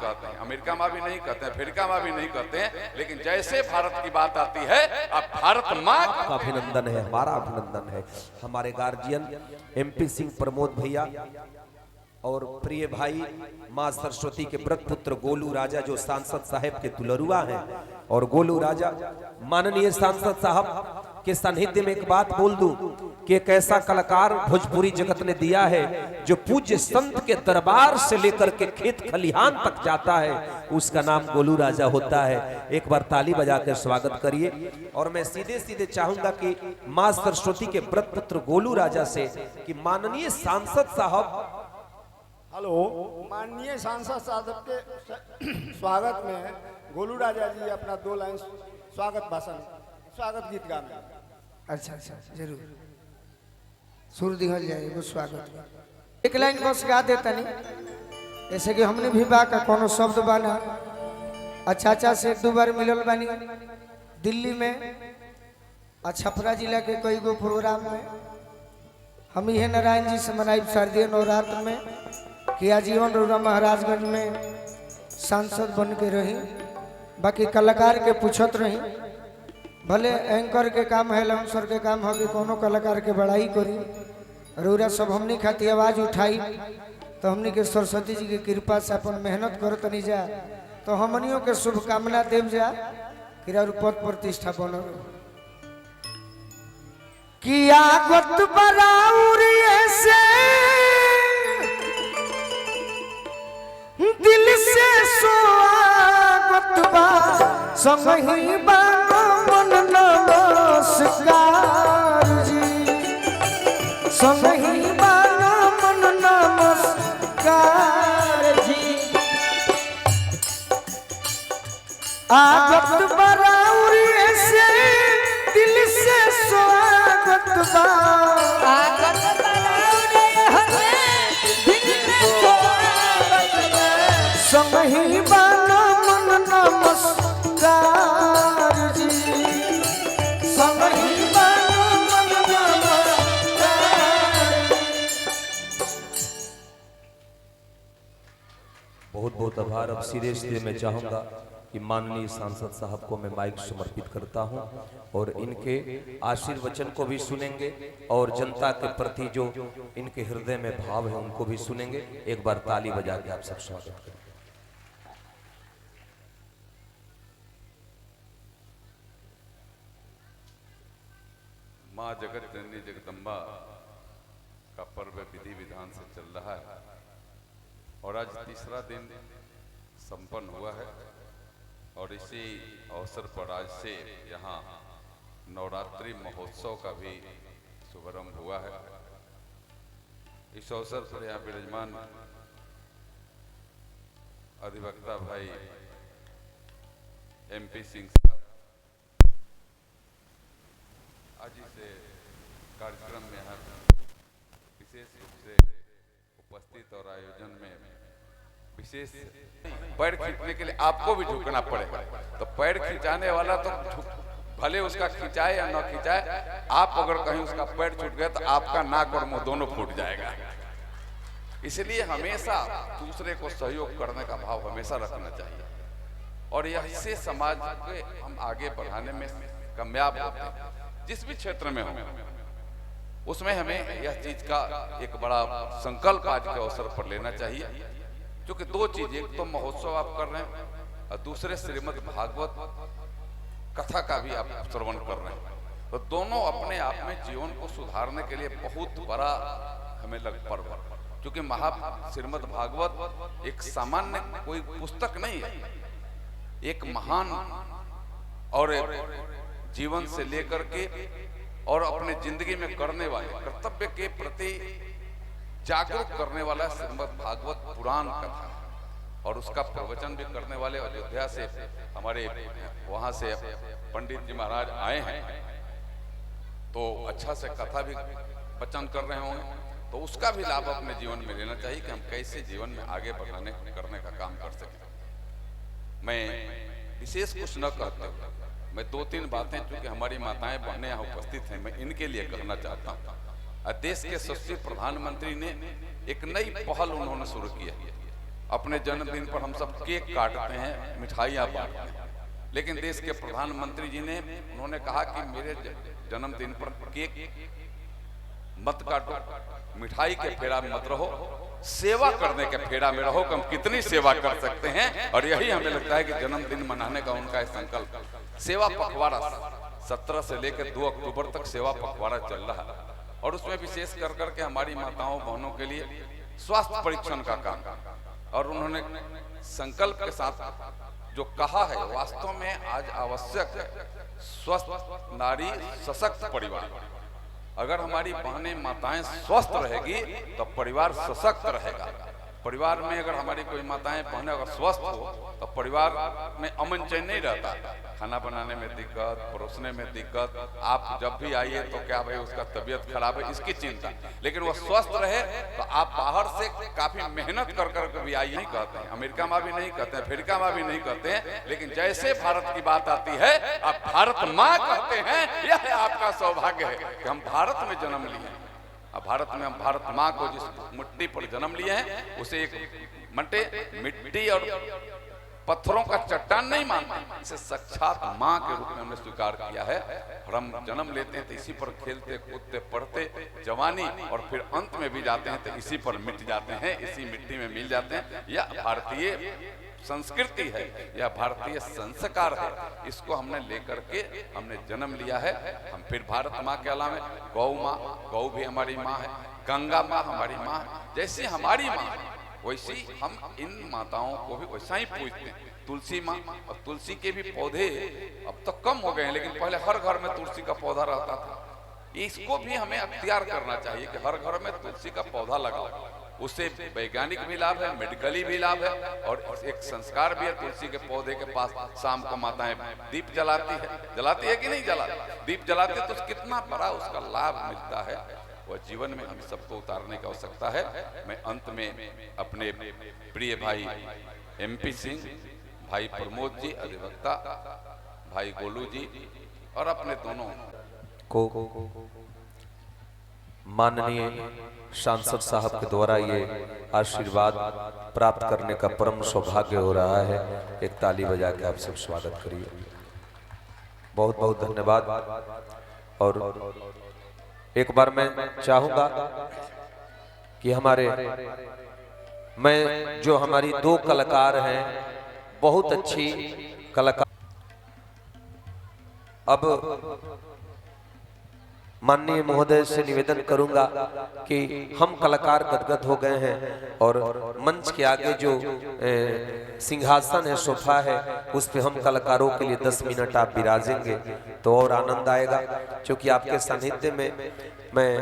कहते हैं, अमेरिका में भी नहीं कहते हैं, अफ्रीका में भी नहीं कहते हैं, लेकिन जैसे भारत की बात आती है अब भारत माँ का अभिनंदन है, हमारा अभिनंदन है। हमारे गार्जियन MP सिंह प्रमोद भैया और प्रिय भाई मां सरस्वती के व्रत पुत्र गोलू राजा जो सांसद साहब के दुलरुआ हैं, और गोलू राजा माननीय सांसद साहब के सानिध्य में एक बात बोल दूं कि एक ऐसा कलाकार भोजपुरी जगत ने दिया है जो पूज्य संत के दरबार से लेकर के खेत खलिहान तक जाता है, उसका नाम गोलू राजा होता है। एक बार ताली बजा कर स्वागत करिए। और मैं सीधे सीधे चाहूंगा कि मां सरस्वती के व्रत पुत्र गोलू राजा से कि माननीय सांसद साहब, हेलो, माननीय सांसद साहब के स्वागत में गोलू राजा जी अपना 2 लाइन स्वागत भाषण, स्वागत गीत गाना। अच्छा अच्छा जरूर सुर दिखल जाए वो स्वागत। एक लाइन बस गा देता नहीं, जैसे कि हमने भी बा का कोनो शब्द बाना। अच्छा से 1-2 बार मिलल बानी दिल्ली में, छपरा जिला के कई गो प्रोग्राम में। हम ही नारायण जी से मनाई शारदीय नवरात्र में कि आजीवन रोरा महाराजगंज में सांसद बन के रही। बाकी कलाकार के पूछत रही, भले एंकर के काम है, लाउंसर के काम है कि कोनो कलाकार के बड़ाई करी। रोरा सब हमनी खाती आवाज उठाई तो हमनी के सरस्वती जी की कृपा से अपन मेहनत करत नहीं जा, तो हमनियों के शुभकामना देव जा कि पद प्रतिष्ठा बनो। किया गत बराउरिए से दिल से स्वागत बा, संगही बा मन नमस्कार जी, संगही बा मन नमस्कार जी। आगत बराउरिए से दिल से स्वागत बा, आगत बराउरिए से दिल से स्वागत बा, संगही बा मन नमस्कार जी, संगही बा मन नमस्कार। बहुत बहुत आभार। अब सीधे सीधे मैं चाहूंगा कि माननीय सांसद साहब को मैं माइक समर्पित करता हूं और इनके आशीर्वचन को भी सुनेंगे और जनता के प्रति जो इनके हृदय में भाव है उनको भी सुनेंगे। एक बार ताली बजा के आप सब स्वागत करें। माँ जगत जननी जगदम्बा का पर्व विधि विधान से चल रहा है और आज तीसरा दिन संपन्न हुआ है और इसी अवसर पर आज से यहाँ नवरात्रि महोत्सव का भी शुभारंभ हुआ है। इस अवसर पर यहाँ विराजमान अधिवक्ता भाई MP सिंह साहब आज इस कार्यक्रम में यहाँ विशेष रूप से उपस्थित और आयोजन में विशेष पैर खींचने के लिए आपको भी झुकना पड़ेगा। तो पैर खींचाने वाला तो भले उसका खींचाए या न खींचाए, आप अगर कहीं उसका पैर छूट गया तो आपका नाक और मुंह दोनों फूट जाएगा। इसलिए हमेशा दूसरे को सहयोग करने का भाव हमेशा रखना चाहिए और इससे समाज को हम आगे बढ़ाने में कामयाब होते हैं। जिस भी क्षेत्र में हो उसमें हमें यह चीज का एक बड़ा संकल्प आज के अवसर पर लेना चाहिए, क्योंकि 2 चीज, एक तो महोत्सव आप कर रहे हैं और दूसरे श्रीमद् भागवत कथा का भी आप श्रवण कर रहे हैं। तो दोनों अपने आप में जीवन को सुधारने के लिए बहुत बड़ा हमें पर्व है, क्योंकि श्रीमद् भागवत एक सामान्य कोई पुस्तक नहीं है, एक महान और जीवन से लेकर के और अपने जिंदगी में करने वाले कर्तव्य के प्रति जागरूक करने वाला श्रीमद् भागवत पुराण कथा और उसका प्रवचन भी करने वाले अयोध्या से हमारे वहां से पंडित जी महाराज आए हैं, तो अच्छा से कथा भी वचन कर रहे होंगे, तो उसका भी लाभ अपने जीवन में लेना चाहिए कि हम कैसे जीवन में आगे बढ़ाने करने का काम कर सकें। मैं विशेष कुछ न कहता हूँ, मैं 2-3 बातें चूंकि हमारी माताएं बहनें यहाँ उपस्थित हैं, मैं इनके लिए कहना चाहता हूँ। देश के यशस्वी प्रधानमंत्री ने एक नई पहल उन्होंने शुरू की है अपने जन्मदिन पर हम सब केक काटते हैं, मिठाइयाँ बांटते हैं, लेकिन देश के प्रधानमंत्री जी ने उन्होंने कहा कि मेरे जन्मदिन पर केक मत काटो, मिठाई के फेरा में मत रहो, सेवा करने के फेरा में रहो कि हम कितनी सेवा कर सकते हैं। और यही हमें लगता है कि जन्मदिन मनाने का उनका संकल्प। सेवा पखवाड़ा 17 से लेकर 2 अक्टूबर तक सेवा पखवाड़ा चल रहा है, और उसमें विशेष कर करके हमारी माताओं बहनों के लिए स्वास्थ्य परीक्षण का काम, और उन्होंने संकल्प के साथ जो कहा है वास्तव में आज आवश्यक है। स्वस्थ नारी सशक्त परिवार। अगर हमारी बहनें माताएं स्वस्थ रहेगी तो परिवार सशक्त रहेगा। परिवार में अगर हमारी कोई माताएं बहनें अगर स्वस्थ हो तो परिवार में अमन चैन नहीं रहता। खाना बनाने में दिक्कत, परोसने में दिक्कत, आप जब भी आइए तो क्या भाई उसका तबीयत खराब है इसकी चिंता। लेकिन वो स्वस्थ रहे तो आप बाहर से काफी मेहनत कर कर भी आइए नहीं कहते हैं, अमेरिका में भी नहीं कहते हैं, अफ्रीका में भी नहीं कहते हैं, लेकिन जैसे भारत की बात आती है आप भारत माँ कहते हैं। यह आपका सौभाग्य है कि हम भारत में जन्म लिए। भारत में हम भारत माँ को जिस मिट्टी पर जन्म लिए हैं उसे एक मिट्टी और पत्थरों का चट्टान नहीं मानते, इसे साक्षात माँ के रूप में हमने स्वीकार किया है। और हम जन्म लेते हैं तो इसी पर खेलते कूदते पढ़ते जवानी और फिर अंत में भी जाते हैं तो इसी पर मिट जाते हैं, इसी मिट्टी में मिल जाते हैं। यह भारतीय संस्कृति है, यह भारतीय संस्कार है। इसको हमने लेकर के हमने जन्म लिया है। हम फिर भारत माँ के अलावा गौ माँ, गौ भी हमारी माँ है, गंगा माँ हमारी माँ है। जैसी हमारी माँ है वैसी हम इन माताओं को भी वैसा ही पूजते हैं। तुलसी माँ, और तुलसी के भी पौधे अब तो कम हो गए हैं, लेकिन पहले हर घर में तुलसी का पौधा रहता था। इसको भी हमें अख्तियार करना चाहिए कि हर घर में तुलसी का पौधा लगाओ। उससे वैज्ञानिक भी लाभ है, मेडिकली भी लाभ है, और एक संस्कार भी है। तुलसी के पौधे के पास शाम को माताएं दीप जलाती है कि नहीं जलाती? दीप जलाती है तो कितना बड़ा उसका लाभ मिलता है, वह जीवन में हम सबको उतारने की आवश्यकता है। मैं अंत में अपने प्रिय भाई MP सिंह, भाई प्रमोद जी अधिवक्ता, भाई गोलू जी और अपने दोनों को माननीय सांसद साहब के द्वारा ये आशीर्वाद प्राप्त करने का परम सौभाग्य हो रहा है। एक ताली बजा के आप सब स्वागत करिए। बहुत बहुत धन्यवाद। और एक बार मैं चाहूंगा कि मैं जो हमारी 2 कलाकार हैं, बहुत अच्छी कलाकार, अब माननीय महोदय से निवेदन करूंगा कि हम कलाकार गदगद हो गए हैं और मंच के आगे जो सिंहासन है, सोफा है, उस पे हम कलाकारों के लिए 10 मिनट आप विराजेंगे तो और आनंद आएगा। क्योंकि आपके सानिध्य में मैं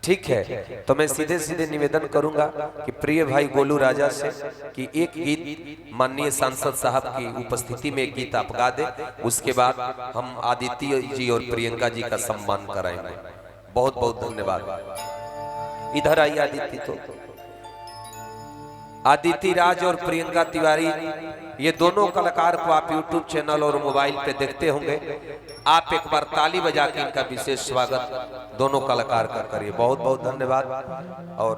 ठीक है, तो मैं सीधे सीधे निवेदन करूंगा कि प्रिय भाई गोलू राजा से कि एक गीत माननीय सांसद साहब की उपस्थिति में एक गीत आप गा दे, उसके बाद हम आदित्य जी और प्रियंका जी का सम्मान कराएंगे। बहुत बहुत धन्यवाद। इधर आइए आदित्य। तो आदित्य राज और प्रियंका तिवारी, ये दोनों कलाकार को आप YouTube चैनल और मोबाइल पे देखते होंगे। आप एक बार ताली बजा के इनका विशेष स्वागत दोनों कलाकार का करिए। बहुत बहुत धन्यवाद। और